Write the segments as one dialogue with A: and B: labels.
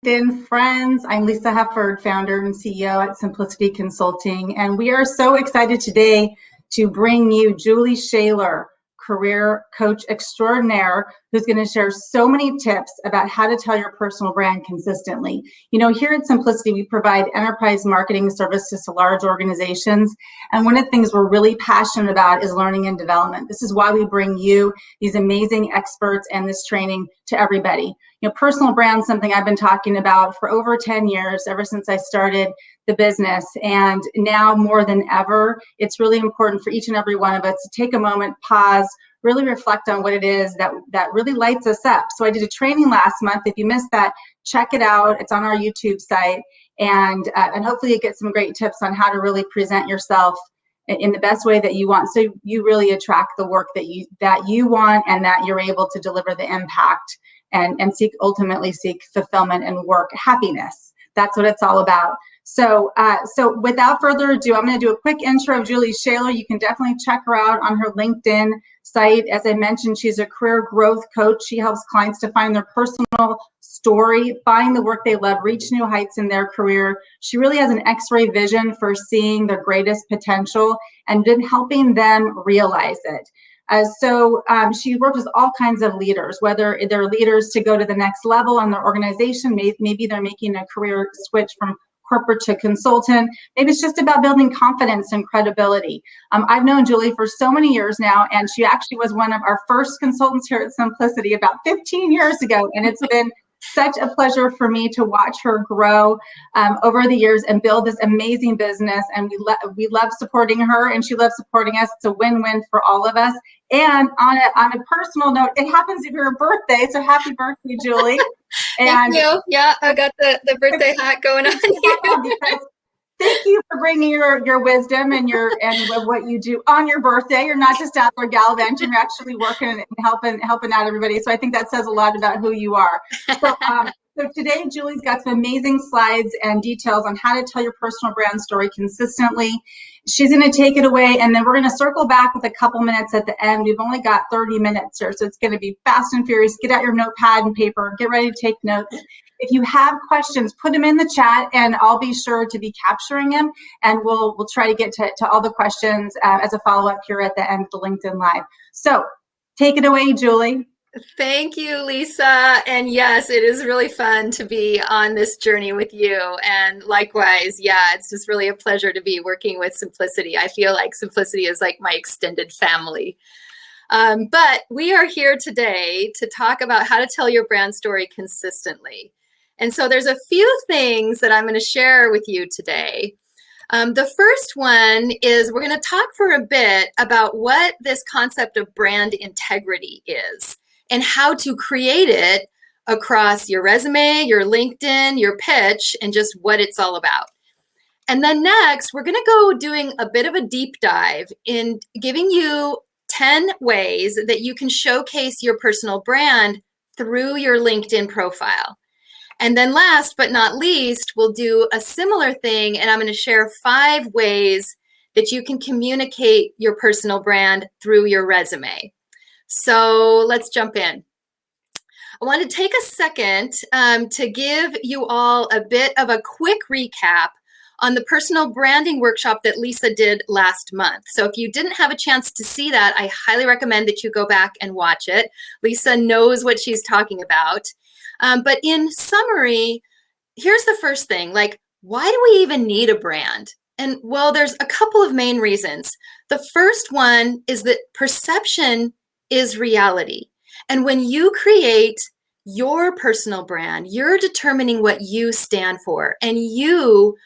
A: LinkedIn friends. I'm Lisa Hufford, founder and CEO at Simplicity Consulting, and we are so excited today to bring you Julie Schaller, career coach extraordinaire, who's going to share so many tips about how to tell your personal brand consistently. You know, here at Simplicity, we provide enterprise marketing services to large organizations, and one of the things we're really passionate about is learning and development. This is why we bring you these amazing experts and this training to everybody. You know, personal brand is something I've been talking about for over 10 years, ever since I started the business. And now more than ever, it's really important for each and every one of us to take a moment, pause, really reflect on what it is that really lights us up. So I did a training last month. If you missed that, check it out. It's on our YouTube site. And hopefully you get some great tips on how to really present yourself in the best way that you want, so you really attract the work that you want, and that you're able to deliver the impact and ultimately seek fulfillment and work happiness. That's what it's all about. So without further ado, I'm going to do a quick intro of Julie Schaller. You can definitely check her out on her LinkedIn site. As I mentioned, she's a career growth coach. She helps clients to find their personal story, find the work they love, reach new heights in their career. She really has an X-ray vision for seeing their greatest potential and then helping them realize it. She works with all kinds of leaders, whether they're leaders to go to the next level in their organization, maybe they're making a career switch from corporate to consultant. Maybe it's just about building confidence and credibility. I've known Julie for so many years now, and she actually was one of our first consultants here at Simplicity about 15 years ago, and it's been such a pleasure for me to watch her grow over the years and build this amazing business. And we love supporting her, and she loves supporting us. It's a win-win for all of us. And on a personal note, it happens to be her birthday, so happy birthday, Julie.
B: Thank you. Yeah, I got the birthday hat going on.
A: Thank you for bringing your wisdom and what you do on your birthday. You're not just out there gallivanting, you're actually working and helping out everybody. So I think that says a lot about who you are. So today, Julie's got some amazing slides and details on how to tell your personal brand story consistently. She's going to take it away, and then we're going to circle back with a couple minutes at the end. We've only got 30 minutes here, so it's going to be fast and furious. Get out your notepad and paper. Get ready to take notes. If you have questions, put them in the chat, and I'll be sure to be capturing them, and we'll try to get to all the questions as a follow-up here at the end of the LinkedIn Live. So take it away, Julie.
B: Thank you, Lisa. And yes, it is really fun to be on this journey with you. And likewise, yeah, it's just really a pleasure to be working with Simplicity. I feel like Simplicity is like my extended family. But we are here today to talk about how to tell your brand story consistently. And so there's a few things that I'm going to share with you today. The first one is we're going to talk for a bit about what this concept of brand integrity is and how to create it across your resume, your LinkedIn, your pitch, and just what it's all about. And then next, we're going to go doing a bit of a deep dive in giving you 10 ways that you can showcase your personal brand through your LinkedIn profile. And then last but not least, we'll do a similar thing, and I'm going to share 5 ways that you can communicate your personal brand through your resume. So let's jump in. I want to take a second to give you all a bit of a quick recap on the personal branding workshop that Lisa did last month. So if you didn't have a chance to see that, I highly recommend that you go back and watch it. Lisa knows what she's talking about. But in summary, here's the first thing, like, why do we even need a brand? And well, there's a couple of main reasons. The first one is that perception is reality. And when you create your personal brand, you're determining what you stand for, and you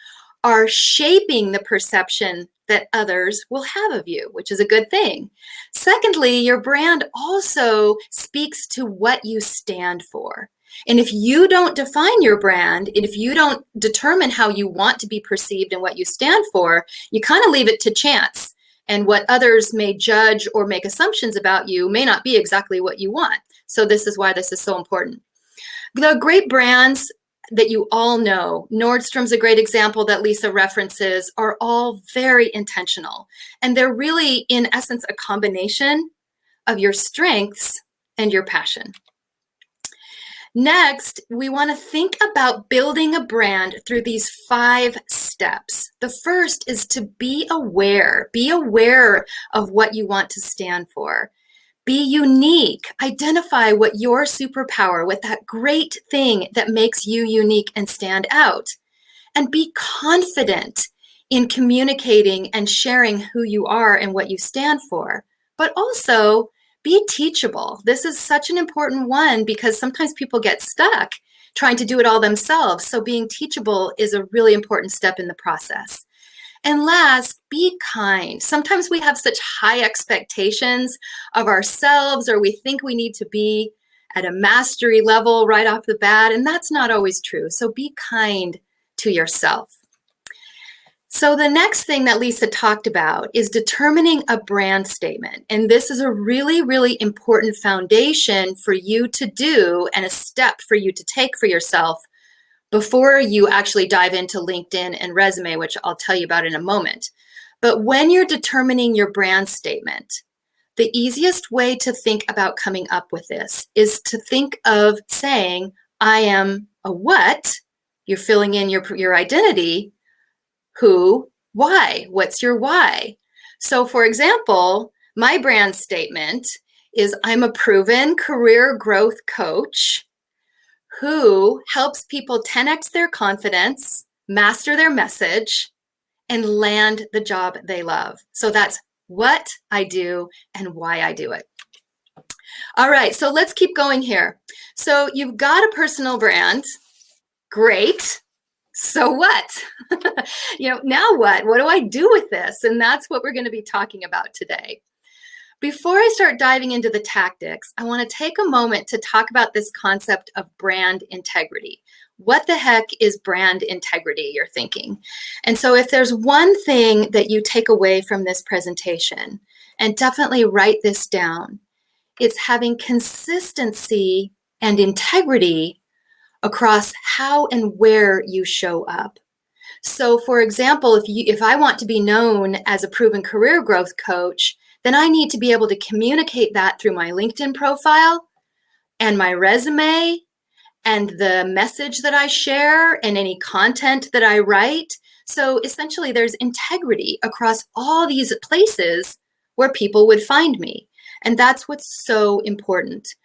B: are shaping the perception that others will have of you, which is a good thing. Secondly, your brand also speaks to what you stand for. And if you don't define your brand, and if you don't determine how you want to be perceived and what you stand for, you kind of leave it to chance. And what others may judge or make assumptions about you may not be exactly what you want. So this is why this is so important. The great brands that you all know, Nordstrom's a great example that Lisa references, are all very intentional. And they're really, in essence, a combination of your strengths and your passion. Next, we want to think about building a brand through these 5 steps. The first is to be aware. Be aware of what you want to stand for. Be unique. Identify what your superpower, what that great thing that makes you unique and stand out. And be confident in communicating and sharing who you are and what you stand for. But also, be teachable. This is such an important one because sometimes people get stuck trying to do it all themselves. So being teachable is a really important step in the process. And last, be kind. Sometimes we have such high expectations of ourselves, or we think we need to be at a mastery level right off the bat, and that's not always true. So be kind to yourself. So the next thing that Lisa talked about is determining a brand statement. And this is a really, really important foundation for you to do and a step for you to take for yourself before you actually dive into LinkedIn and resume, which I'll tell you about in a moment. But when you're determining your brand statement, the easiest way to think about coming up with this is to think of saying, I am a what? You're filling in your identity. Who, why? What's your why? So for example, my brand statement is I'm a proven career growth coach who helps people 10x their confidence, master their message, and land the job they love. So that's what I do and why I do it. All right, so let's keep going here. So you've got a personal brand. Great. So what? Now what? What do I do with this? And that's what we're going to be talking about today. Before I start diving into the tactics, I want to take a moment to talk about this concept of brand integrity. What the heck is brand integrity, you're thinking? And so if there's one thing that you take away from this presentation, and definitely write this down, it's having consistency and integrity across how and where you show up. So for example, if I want to be known as a proven career growth coach, then I need to be able to communicate that through my LinkedIn profile and my resume and the message that I share and any content that I write. So essentially there's integrity across all these places where people would find me. And that's what's so important.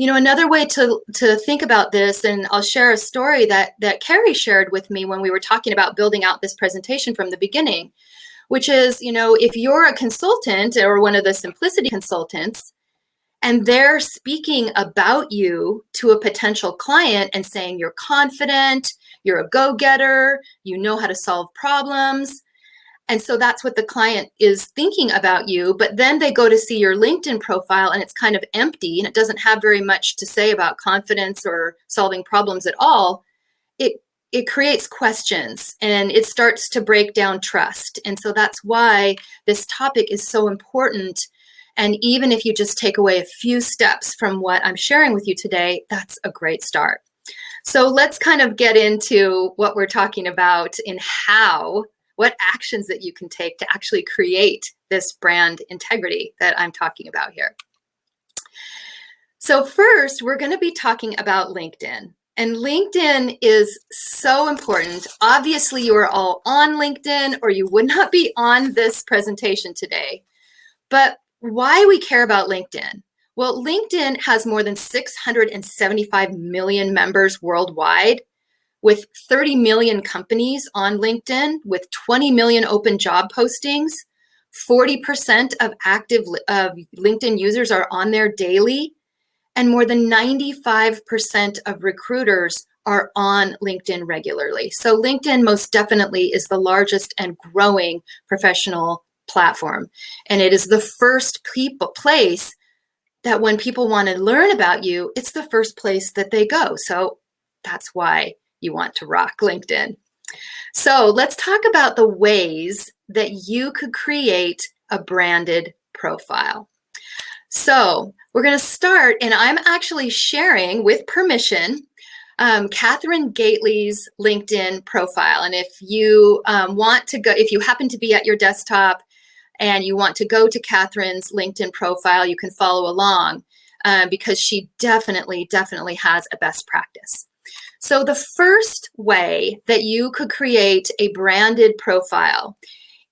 B: Another way to think about this, and I'll share a story that Carrie shared with me when we were talking about building out this presentation from the beginning, which is, if you're a consultant or one of the Simplicity consultants, and they're speaking about you to a potential client and saying you're confident, you're a go-getter, you know how to solve problems. And so that's what the client is thinking about you. But then they go to see your LinkedIn profile and it's kind of empty and it doesn't have very much to say about confidence or solving problems at all. It creates questions and it starts to break down trust. And so that's why this topic is so important. And even if you just take away a few steps from what I'm sharing with you today, that's a great start. So let's kind of get into what we're talking about in what actions that you can take to actually create this brand integrity that I'm talking about here. So first, we're going to be talking about LinkedIn. And LinkedIn is so important. Obviously, you are all on LinkedIn or you would not be on this presentation today. But why we care about LinkedIn? Well, LinkedIn has more than 675 million members worldwide, with 30 million companies on LinkedIn, with 20 million open job postings. 40% of active LinkedIn users are on there daily. And more than 95% of recruiters are on LinkedIn regularly. So LinkedIn most definitely is the largest and growing professional platform. And it is the first place that when people want to learn about you, it's the first place that they go. So that's why you want to rock LinkedIn. So let's talk about the ways that you could create a branded profile. So we're going to start, and I'm actually sharing with permission Catherine Gately's LinkedIn profile. And if you want to go, if you happen to be at your desktop and you want to go to Catherine's LinkedIn profile, you can follow along. because she definitely has a best practice. So the first way that you could create a branded profile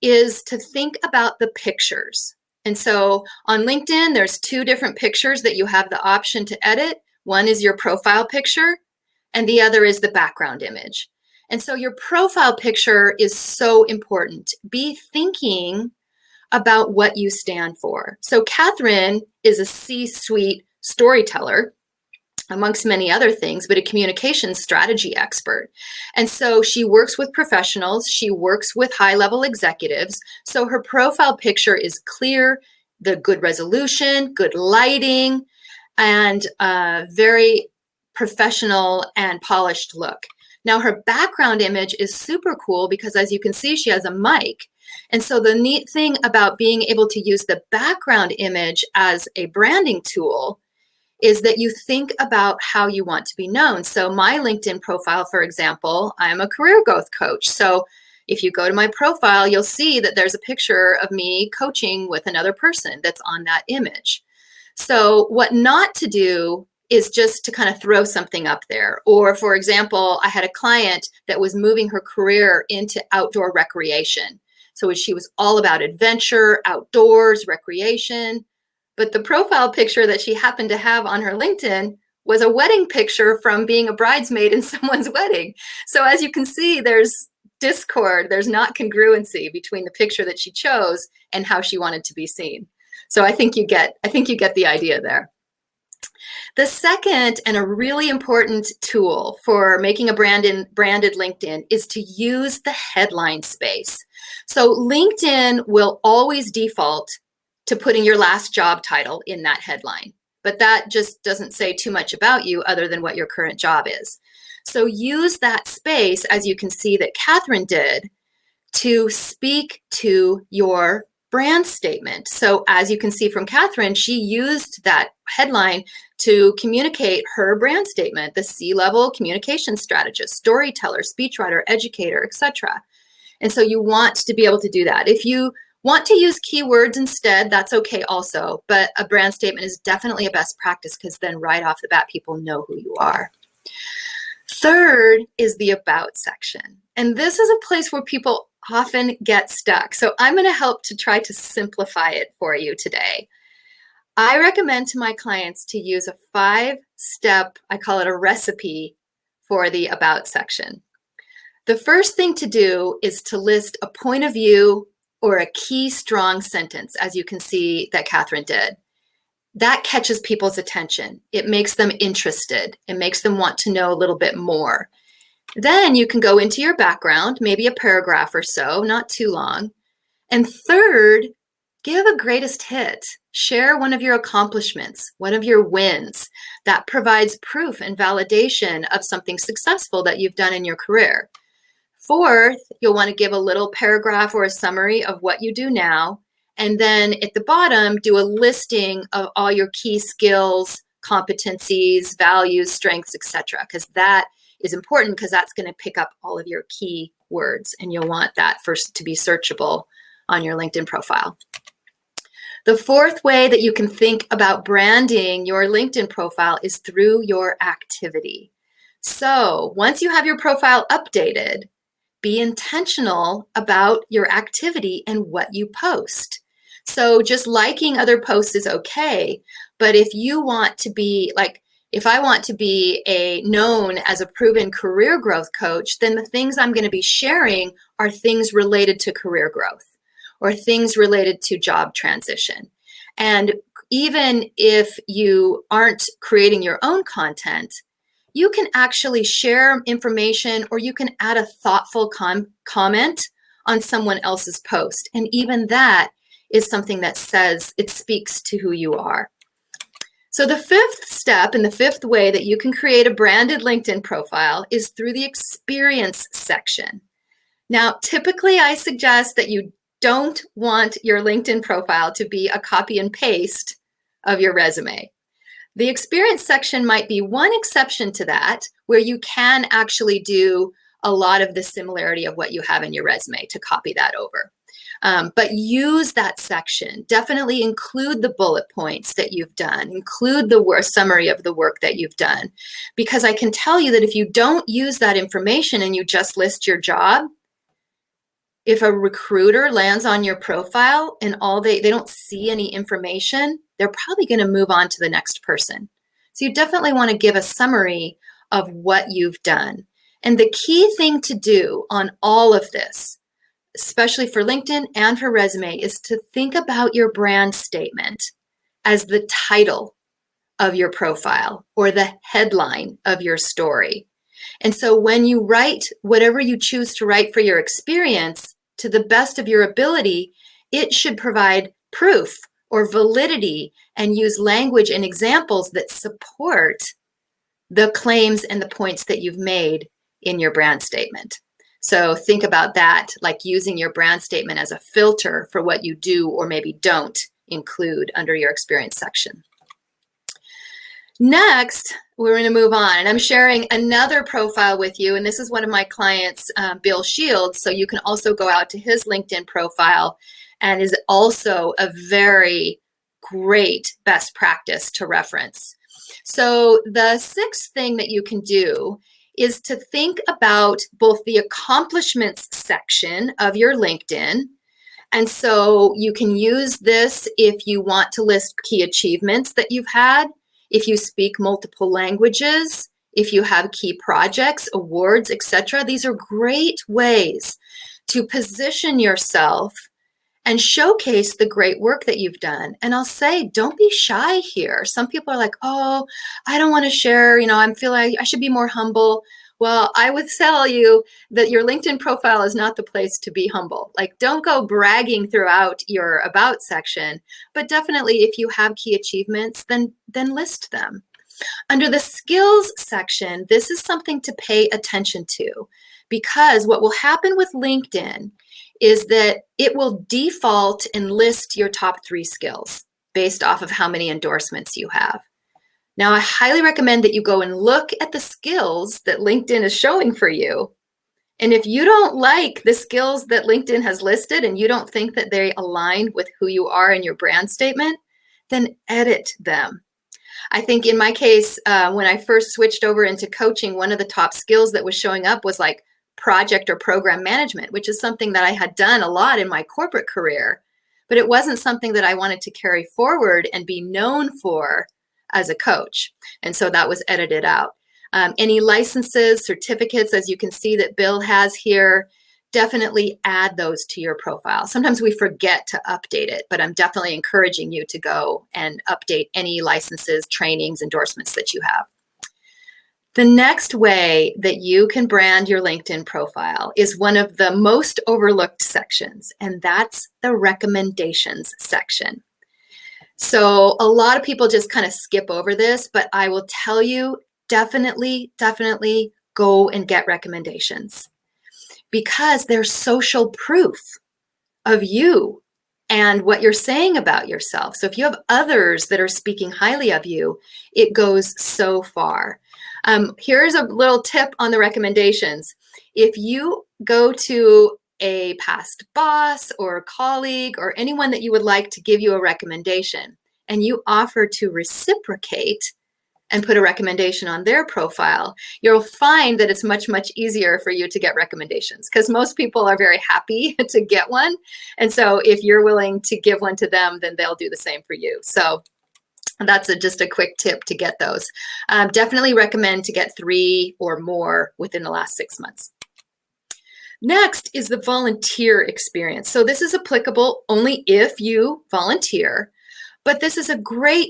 B: is to think about the pictures. And so on LinkedIn, there's 2 different pictures that you have the option to edit. One is your profile picture, and the other is the background image. And so your profile picture is so important. Be thinking about what you stand for. So Catherine is a C-suite storyteller, amongst many other things, but a communications strategy expert. And so she works with professionals, she works with high-level executives. So her profile picture is clear, the good resolution, good lighting, and very professional and polished look. Now her background image is super cool because, as you can see, she has a mic. And so the neat thing about being able to use the background image as a branding tool is that you think about how you want to be known. So my LinkedIn profile, for example, I'm a career growth coach. So if you go to my profile, you'll see that there's a picture of me coaching with another person that's on that image. So what not to do is just to kind of throw something up there. Or for example, I had a client that was moving her career into outdoor recreation. So she was all about adventure, outdoors, recreation. But the profile picture that she happened to have on her LinkedIn was a wedding picture from being a bridesmaid in someone's wedding. So as you can see, there's discord, there's not congruency between the picture that she chose and how she wanted to be seen. So I think you get the idea there. The second and a really important tool for making a branded LinkedIn is to use the headline space. So LinkedIn will always default to putting your last job title in that headline, but that just doesn't say too much about you other than what your current job is. So use that space, as you can see that Catherine did, to speak to your brand statement. So as you can see from Catherine, she used that headline to communicate her brand statement, the C-level communication strategist, storyteller, speechwriter, educator, etc. And so you want to be able to do that. If you want to use keywords instead, that's okay also, but a brand statement is definitely a best practice because then right off the bat, people know who you are. Third is the about section. And this is a place where people often get stuck. So I'm going to help to try to simplify it for you today. I recommend to my clients to use a 5-step, I call it a recipe for the about section. The first thing to do is to list a point of view or a key strong sentence, as you can see that Catherine did. That catches people's attention. It makes them interested. It makes them want to know a little bit more. Then you can go into your background, maybe a paragraph or so, not too long. And third, give a greatest hit. Share one of your accomplishments, one of your wins that provides proof and validation of something successful that you've done in your career. Fourth, you'll want to give a little paragraph or a summary of what you do now. And then at the bottom, do a listing of all your key skills, competencies, values, strengths, etc. Because that is important because that's going to pick up all of your key words and you'll want that first to be searchable on your LinkedIn profile. The fourth way that you can think about branding your LinkedIn profile is through your activity. So once you have your profile updated, be intentional about your activity and what you post. So just liking other posts is okay, but if you want to be like, if I want to be known as a proven career growth coach, then the things I'm going to be sharing are things related to career growth or things related to job transition. And even if you aren't creating your own content, you can actually share information or you can add a thoughtful comment on someone else's post. And even that is something that says it speaks to who you are. So the fifth step and the fifth way that you can create a branded LinkedIn profile is through the experience section. Now, typically I suggest that you don't want your LinkedIn profile to be a copy and paste of your resume. The experience section might be one exception to that, where you can actually do a lot of the similarity of what you have in your resume to copy that over. But use that section. Definitely include the bullet points that you've done. Include the summary of the work that you've done. Because I can tell you that if you don't use that information and you just list your job, if a recruiter lands on your profile and they don't see any information, they're probably going to move on to the next person. So you definitely want to give a summary of what you've done. And the key thing to do on all of this, especially for LinkedIn and for resume, is to think about your brand statement as the title of your profile or the headline of your story. And so when you write whatever you choose to write for your experience to the best of your ability, it should provide proof or validity and use language and examples that support the claims and the points that you've made in your brand statement. So think about that, like using your brand statement as a filter for what you do or maybe don't include under your experience section. Next, we're going to move on, and I'm sharing another profile with you, and this is one of my clients, Bill Shields, so you can also go out to his LinkedIn profile, and is also a very great best practice to reference. So the sixth thing that you can do is to think about both the accomplishments section of your LinkedIn. And so you can use this if you want to list key achievements that you've had, if you speak multiple languages, if you have key projects, awards, etc. These are great ways to position yourself and showcase the great work that you've done. And I'll say, don't be shy here. Some people are like, oh, I don't want to share, I feel like I should be more humble. Well, I would tell you that your LinkedIn profile is not the place to be humble. Like, don't go bragging throughout your about section, but definitely if you have key achievements, then list them. Under the skills section, this is something to pay attention to, because what will happen with LinkedIn is that it will default and list your top 3 skills based off of how many endorsements you have. Now, I highly recommend that you go and look at the skills that LinkedIn is showing for you. And if you don't like the skills that LinkedIn has listed and you don't think that they align with who you are in your brand statement, then edit them. I think in my case, when I first switched over into coaching, one of the top skills that was showing up was like project or program management, which is something that I had done a lot in my corporate career, but it wasn't something that I wanted to carry forward and be known for as a coach. And so that was edited out. Any licenses, certificates, as you can see that Bill has here, definitely add those to your profile. Sometimes we forget to update it, but I'm definitely encouraging you to go and update any licenses, trainings, endorsements that you have. The next way that you can brand your LinkedIn profile is one of the most overlooked sections, and that's the recommendations section. So a lot of people just kind of skip over this, but I will tell you, definitely go and get recommendations, because they're social proof of you and what you're saying about yourself. So if you have others that are speaking highly of you, it goes so far. Here's a little tip on the recommendations. If you go to a past boss or a colleague or anyone that you would like to give you a recommendation, and you offer to reciprocate and put a recommendation on their profile, you'll find that it's much easier for you to get recommendations, because most people are very happy to get one. And so if you're willing to give one to them, then they'll do the same for you. So that's just a quick tip to get those. Definitely recommend to get 3 or more within the last 6 months. Next is the volunteer experience. So this is applicable only if you volunteer, but this is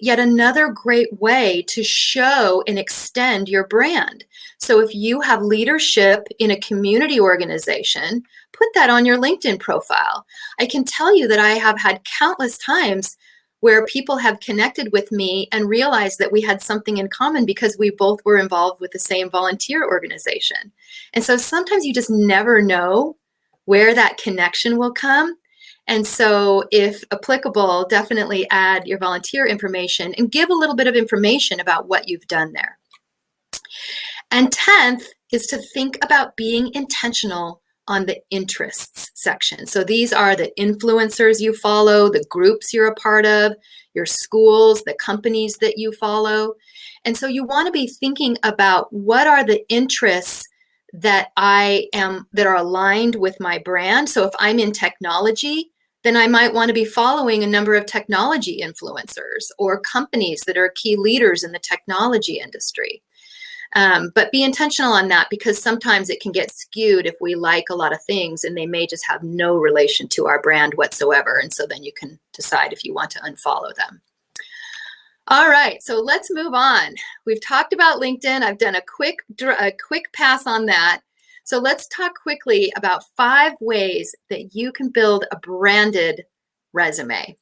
B: yet another great way to show and extend your brand. So if you have leadership in a community organization, put that on your LinkedIn profile. I can tell you that I have had countless times where people have connected with me and realized that we had something in common because we both were involved with the same volunteer organization. And so sometimes you just never know where that connection will come. And so if applicable, definitely add your volunteer information and give a little bit of information about what you've done there. And 10th is to think about being intentional on the interests section. So these are the influencers you follow, the groups you're a part of, your schools, the companies that you follow. And so you want to be thinking about what are the interests that are aligned with my brand. So if I'm in technology, then I might want to be following a number of technology influencers or companies that are key leaders in the technology industry. But be intentional on that, because sometimes it can get skewed if we like a lot of things and they may just have no relation to our brand whatsoever. And so then you can decide if you want to unfollow them. All right, so let's move on. We've talked about LinkedIn. I've done a quick pass on that. So let's talk quickly about 5 ways that you can build a branded resume.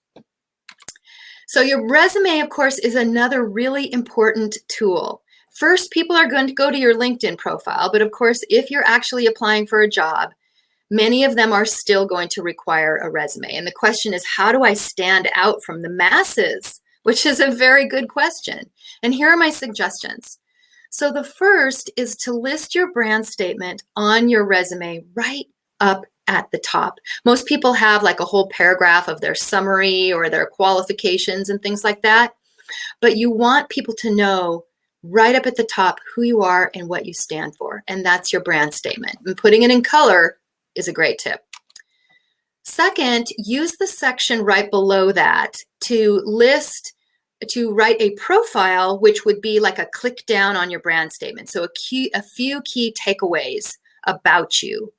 B: So your resume, of course, is another really important tool. First, people are going to go to your LinkedIn profile, but of course, if you're actually applying for a job, many of them are still going to require a resume. And the question is, how do I stand out from the masses? Which is a very good question. And here are my suggestions. So the first is to list your brand statement on your resume right up at the top. Most people have like a whole paragraph of their summary or their qualifications and things like that. But you want people to know right up at the top who you are and what you stand for. And that's your brand statement. And putting it in color is a great tip. Second, use the section right below that to write a profile, which would be like a click down on your brand statement. So a few key takeaways about you.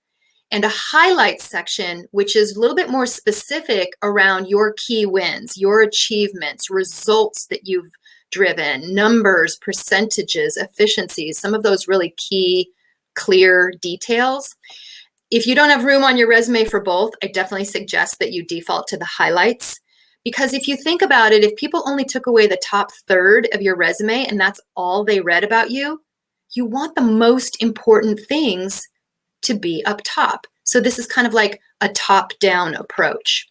B: And a highlight section, which is a little bit more specific around your key wins, your achievements, results that you've driven, numbers, percentages, efficiencies, some of those really key, clear details. If you don't have room on your resume for both, I definitely suggest that you default to the highlights. Because if you think about it, if people only took away the top third of your resume and that's all they read about you, you want the most important things to be up top. So this is kind of like a top-down approach.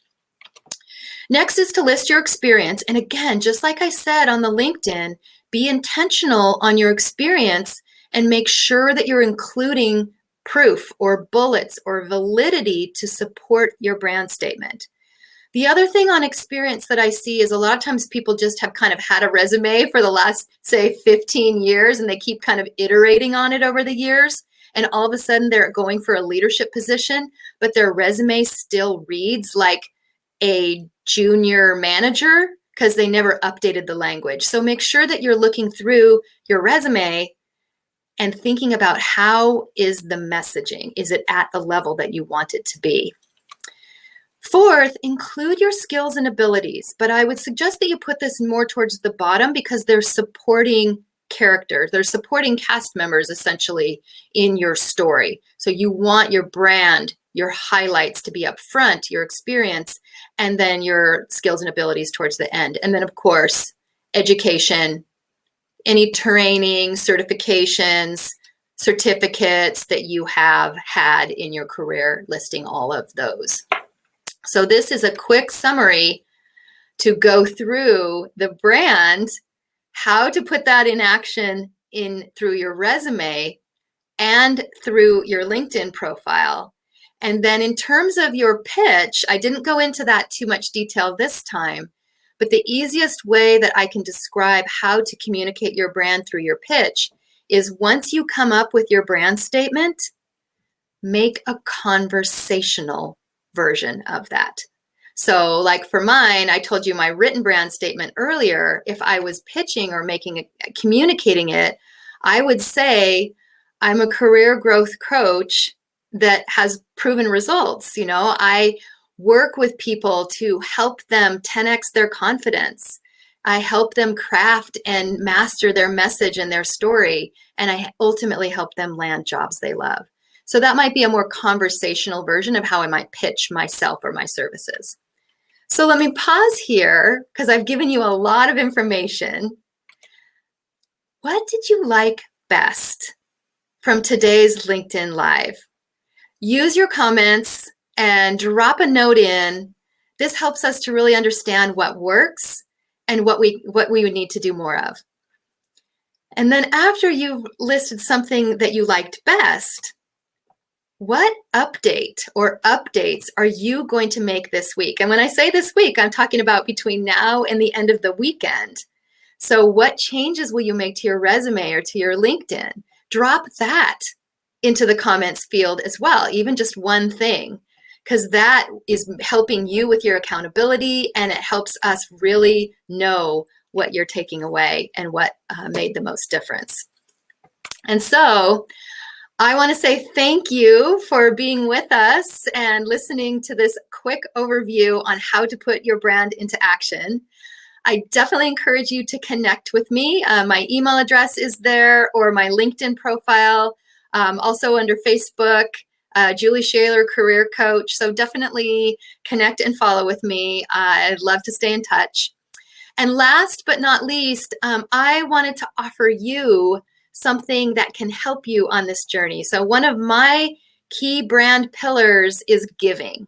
B: Next is to list your experience. And again, just like I said on the LinkedIn, be intentional on your experience and make sure that you're including proof or bullets or validity to support your brand statement. The other thing on experience that I see is a lot of times people just have kind of had a resume for the last, say, 15 years, and they keep kind of iterating on it over the years. And all of a sudden they're going for a leadership position, but their resume still reads like a junior manager because they never updated the language. So make sure that you're looking through your resume and thinking about how is the messaging? Is it at the level that you want it to be? Fourth, include your skills and abilities, but I would suggest that you put this more towards the bottom because they're supporting characters. They're supporting cast members essentially in your story. So you want your brand, your highlights to be up front, your experience, and then your skills and abilities towards the end. And then of course, education, any training, certifications, certificates that you have had in your career, listing all of those. So this is a quick summary to go through the brand, how to put that in action through your resume and through your LinkedIn profile. And then in terms of your pitch, I didn't go into that too much detail this time, but the easiest way that I can describe how to communicate your brand through your pitch is once you come up with your brand statement, make a conversational version of that. So like for mine, I told you my written brand statement earlier. If I was pitching or communicating it, I would say I'm a career growth coach that has proven results. You know, I work with people to help them 10x their confidence. I help them craft and master their message and their story. And I ultimately help them land jobs they love. So that might be a more conversational version of how I might pitch myself or my services. So let me pause here because I've given you a lot of information. What did you like best from today's LinkedIn Live? Use your comments and drop a note in. This helps us to really understand what works and what we would need to do more of. And then after you've listed something that you liked best, what update or updates are you going to make this week? And when I say this week, I'm talking about between now and the end of the weekend. So what changes will you make to your resume or to your LinkedIn? Drop that into the comments field as well, even just one thing, because that is helping you with your accountability, and it helps us really know what you're taking away and what made the most difference. And so I want to say thank you for being with us and listening to this quick overview on how to put your brand into action. I definitely encourage you to connect with me. My email address is there, or my LinkedIn profile, also under Facebook, Julie Schaller, Career Coach. So definitely connect and follow with me. I'd love to stay in touch. And last but not least, I wanted to offer you something that can help you on this journey. So one of my key brand pillars is giving.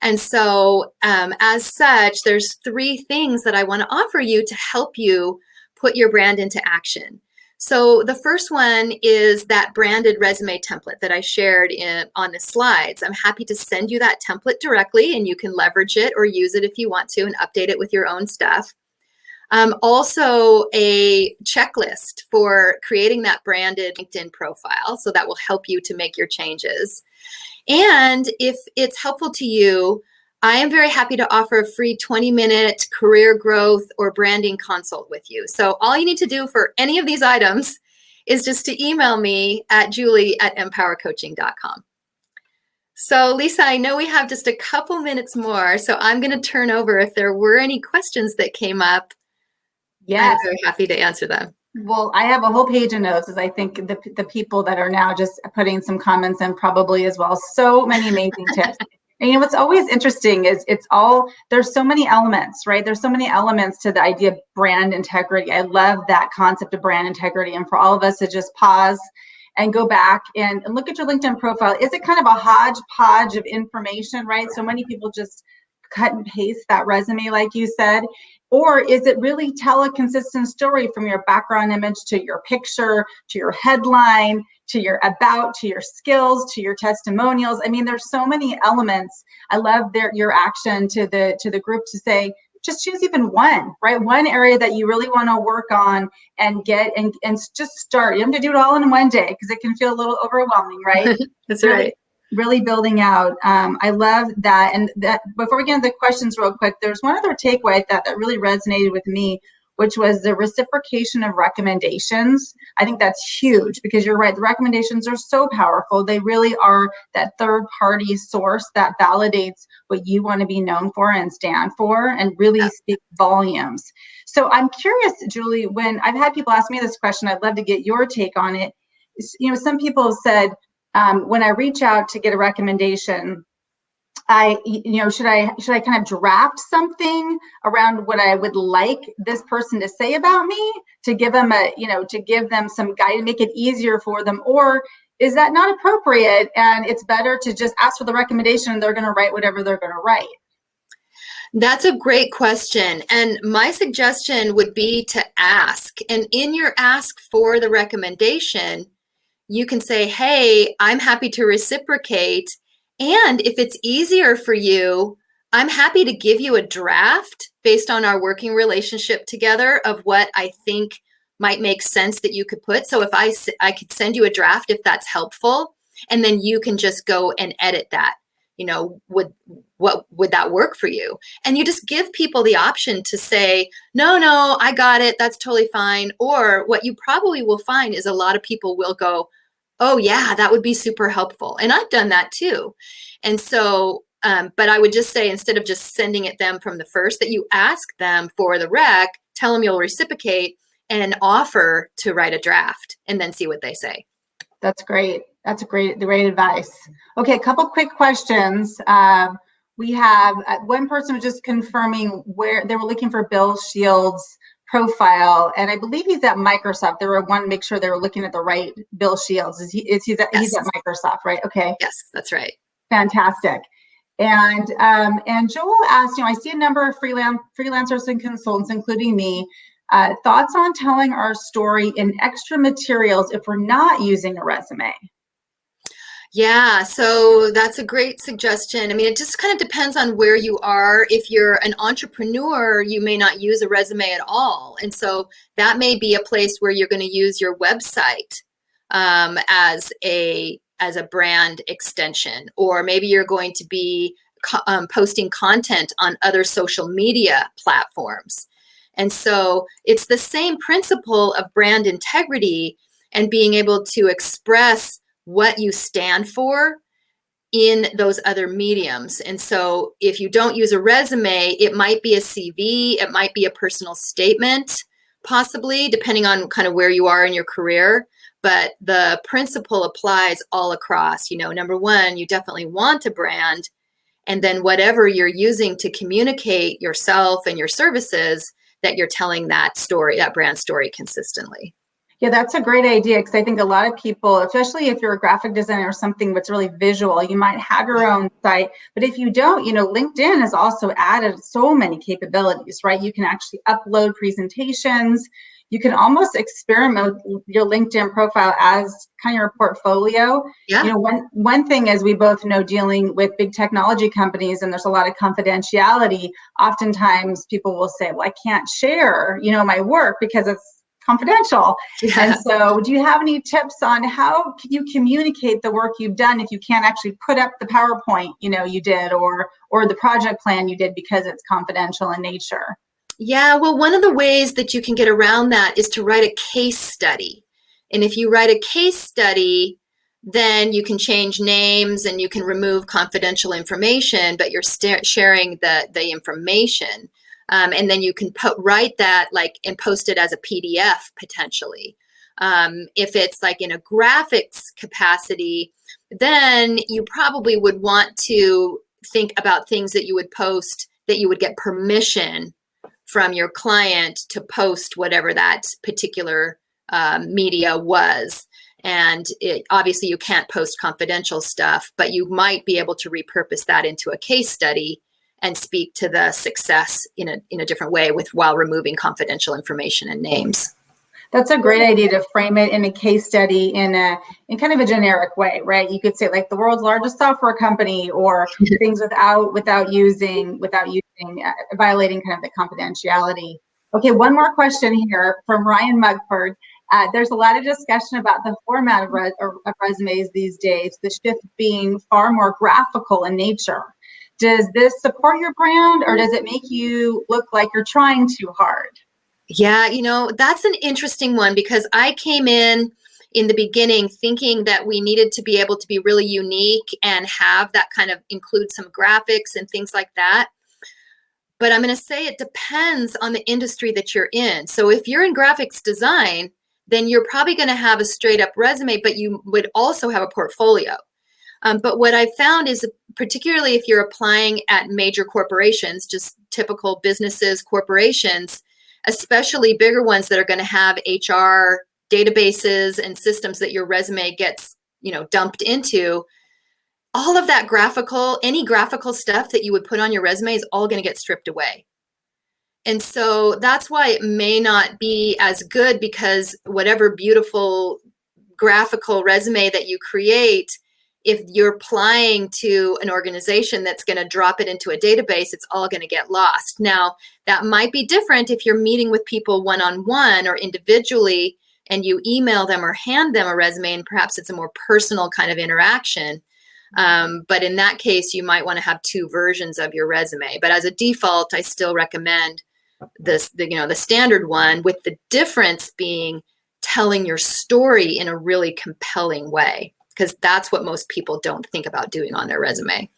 B: And so as such, there's 3 things that I want to offer you to help you put your brand into action. So the first one is that branded resume template that I shared on the slides. I'm happy to send you that template directly, and you can leverage it or use it if you want to and update it with your own stuff. Also a checklist for creating that branded LinkedIn profile. So that will help you to make your changes. And if it's helpful to you, I am very happy to offer a free 20-minute career growth or branding consult with you. So all you need to do for any of these items is just to email me at julie@empowercoaching.com. So Lisa, I know we have just a couple minutes more, so I'm going to turn over if there were any questions that came up.
A: Yes.
B: I'm very happy to answer them.
A: Well, I have a whole page of notes, as I think the people that are now just putting some comments in probably as well. So many amazing tips. And what's always interesting is there's so many elements, right? There's so many elements to the idea of brand integrity. I love that concept of brand integrity. And for all of us to just pause and go back and look at your LinkedIn profile. Is it kind of a hodgepodge of information, right? So many people just cut and paste that resume, like you said. Or is it really tell a consistent story from your background image to your picture, to your headline, to your about, to your skills, to your testimonials? I mean, there's so many elements. I love your action to the group to say, just choose even one, right? One area that you really want to work on and get and just start. You don't have to do it all in one day because it can feel a little overwhelming, right?
B: That's right.
A: Really building out. I love that. And that before we get into the questions real quick, there's one other takeaway I thought that really resonated with me, which was the reciprocation of recommendations. I think that's huge because you're right. The recommendations are so powerful. They really are that third party source that validates what you want to be known for and stand for and really speak volumes. So I'm curious, Julie, when I've had people ask me this question, I'd love to get your take on it. Some people have said, when I reach out to get a recommendation, should I kind of draft something around what I would like this person to say about me to give them some guide, make it easier for them, or is that not appropriate and it's better to just ask for the recommendation and they're going to write whatever they're going to write?
B: That's a great question. And my suggestion would be to ask. And in your ask for the recommendation, you can say, hey, I'm happy to reciprocate. And if it's easier for you, I'm happy to give you a draft based on our working relationship together of what I think might make sense that you could put. So if I could send you a draft if that's helpful, and then you can just go and edit that. Would that work for you? And you just give people the option to say, no, I got it. That's totally fine. Or what you probably will find is a lot of people will go, oh yeah, that would be super helpful. And I've done that too. And so, but I would just say, instead of just sending it them from the first, that you ask them for the rec, tell them you'll reciprocate, and offer to write a draft and then see what they say.
A: That's great. That's great advice. Okay, a couple quick questions. We have one person was just confirming where they were looking for Bill Shields' profile, and I believe he's at Microsoft. They wanted to make sure they were looking at the right Bill Shields. He's at Microsoft, right? Okay.
B: Yes, that's right.
A: Fantastic. And Joel asked, I see a number of freelancers and consultants, including me. Thoughts on telling our story in extra materials if we're not using a resume?
B: Yeah, so that's a great suggestion. I mean, it just kind of depends on where you are. If you're an entrepreneur, you may not use a resume at all. And so that may be a place where you're going to use your website as a brand extension, or maybe you're going to be posting content on other social media platforms. And so it's the same principle of brand integrity and being able to express what you stand for in those other mediums. And so if you don't use a resume, it might be a CV, it might be a personal statement, possibly, depending on kind of where you are in your career. But the principle applies all across. You know, number one, you definitely want a brand. And then whatever you're using to communicate yourself and your services, that you're telling that story, that brand story consistently.
A: Yeah, that's a great idea, because I think a lot of people, especially if you're a graphic designer or something that's really visual, you might have your own site. But if you don't, LinkedIn has also added so many capabilities, right? You can actually upload presentations. You can almost experiment with your LinkedIn profile as kind of your portfolio.
B: Yeah.
A: One thing, as we both know, dealing with big technology companies, and there's a lot of confidentiality, oftentimes people will say, well, I can't share, my work because it's confidential.
B: Yeah.
A: And so do you have any tips on how can you communicate the work you've done if you can't actually put up the PowerPoint, you did, or the project plan you did, because it's confidential in nature?
B: Yeah, well, one of the ways that you can get around that is to write a case study. And if you write a case study, then you can change names and you can remove confidential information, but you're sharing the information. And then you can write that and post it as a PDF potentially. If it's like in a graphics capacity, then you probably would want to think about things that you would post that you would get permission from your client to post whatever that particular media was. And obviously you can't post confidential stuff, but you might be able to repurpose that into a case study and speak to the success in a different way while removing confidential information and names.
A: That's a great idea, to frame it in a case study in kind of a generic way, right? You could say like the world's largest software company, or things without using violating kind of the confidentiality. Okay, one more question here from Ryan Mugford. There's a lot of discussion about the format of resumes these days, the shift being far more graphical in nature. Does this support your brand, or does it make you look like you're trying too hard?
B: Yeah, that's an interesting one, because I came in the beginning thinking that we needed to be able to be really unique and have that kind of include some graphics and things like that. But I'm going to say it depends on the industry that you're in. So if you're in graphics design, then you're probably going to have a straight up resume, but you would also have a portfolio. But what I found is, particularly if you're applying at major corporations, just typical businesses, corporations, especially bigger ones that are going to have HR databases and systems that your resume gets, dumped into, all of that any graphical stuff that you would put on your resume is all going to get stripped away. And so that's why it may not be as good, because whatever beautiful graphical resume that you create, if you're applying to an organization that's going to drop it into a database, it's all going to get lost. Now, that might be different if you're meeting with people one-on-one or individually, and you email them or hand them a resume, and perhaps it's a more personal kind of interaction. But in that case, you might want to have two versions of your resume. But as a default, I still recommend the standard one, with the difference being telling your story in a really compelling way, because that's what most people don't think about doing on their resume.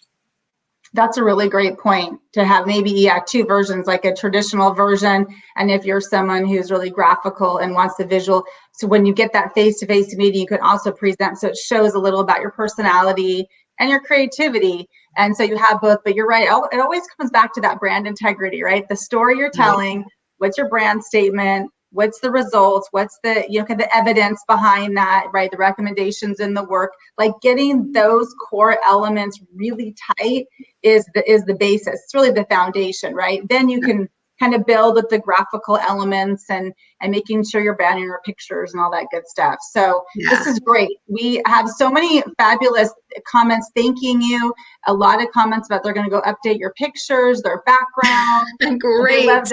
A: That's a really great point, to have maybe two versions, like a traditional version, and if you're someone who's really graphical and wants the visual, so when you get that face-to-face meeting, you can also present, so it shows a little about your personality and your creativity. And so you have both. But you're right, it always comes back to that brand integrity, right? The story you're telling, what's your brand statement, what's the results, what's the kind of the evidence behind that, right? The recommendations in the work, like getting those core elements really tight is the basis. It's really the foundation, right? Then you can kind of build with the graphical elements and making sure you're banning your pictures and all that good stuff. So This is great. We have so many fabulous comments thanking you, a lot of comments about they're going to go update your pictures, their background.
B: Great.
A: They love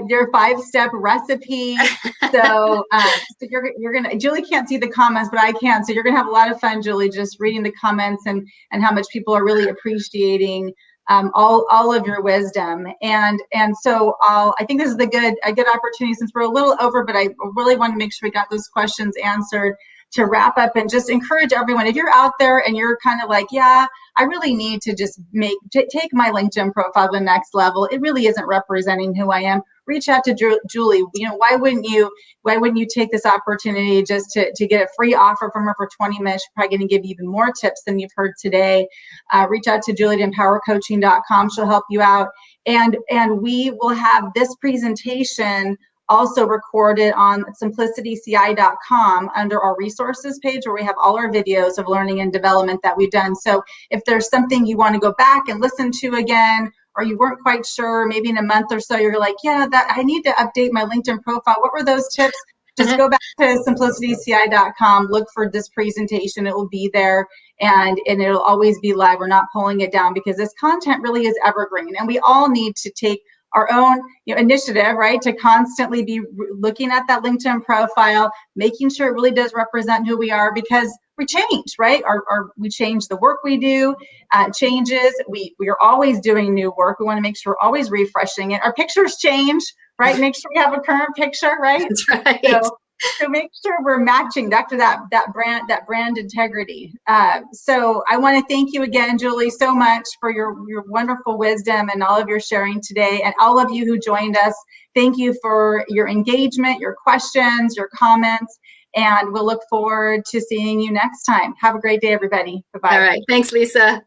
A: your 5-step recipe. So, so you're gonna, Julie can't see the comments, but I can. So you're gonna have a lot of fun, Julie, just reading the comments and how much people are really appreciating all of your wisdom. And so I think this is a good opportunity, since we're a little over, but I really want to make sure we got those questions answered, to wrap up and just encourage everyone. If you're out there and you're kind of like, yeah, I really need to just take my LinkedIn profile to the next level, it really isn't representing who I am, reach out to Julie. Why wouldn't you take this opportunity just to get a free offer from her for 20 minutes? She's probably going to give you even more tips than you've heard today. Reach out to Julie at empowercoaching.com. She'll help you out. And we will have this presentation also recorded on simplicityci.com under our resources page, where we have all our videos of learning and development that we've done. So if there's something you want to go back and listen to again, or you weren't quite sure, maybe in a month or so, you're like, yeah, that I need to update my LinkedIn profile. What were those tips? Just go back to simplicityci.com, look for this presentation. It will be there, and it'll always be live. We're not pulling it down, because this content really is evergreen, and we all need to take our own initiative, right, to constantly be looking at that LinkedIn profile, making sure it really does represent who we are, because we change, right? We change, the work we do changes. We are always doing new work. We want to make sure we're always refreshing it. Our pictures change, right? Make sure we have a current picture, right?
B: That's right.
A: So make sure we're matching back to that brand integrity. So I want to thank you again, Julie, so much for your wonderful wisdom and all of your sharing today. And all of you who joined us, thank you for your engagement, your questions, your comments. And we'll look forward to seeing you next time. Have a great day, everybody. Bye-bye.
B: All right. Thanks, Lisa.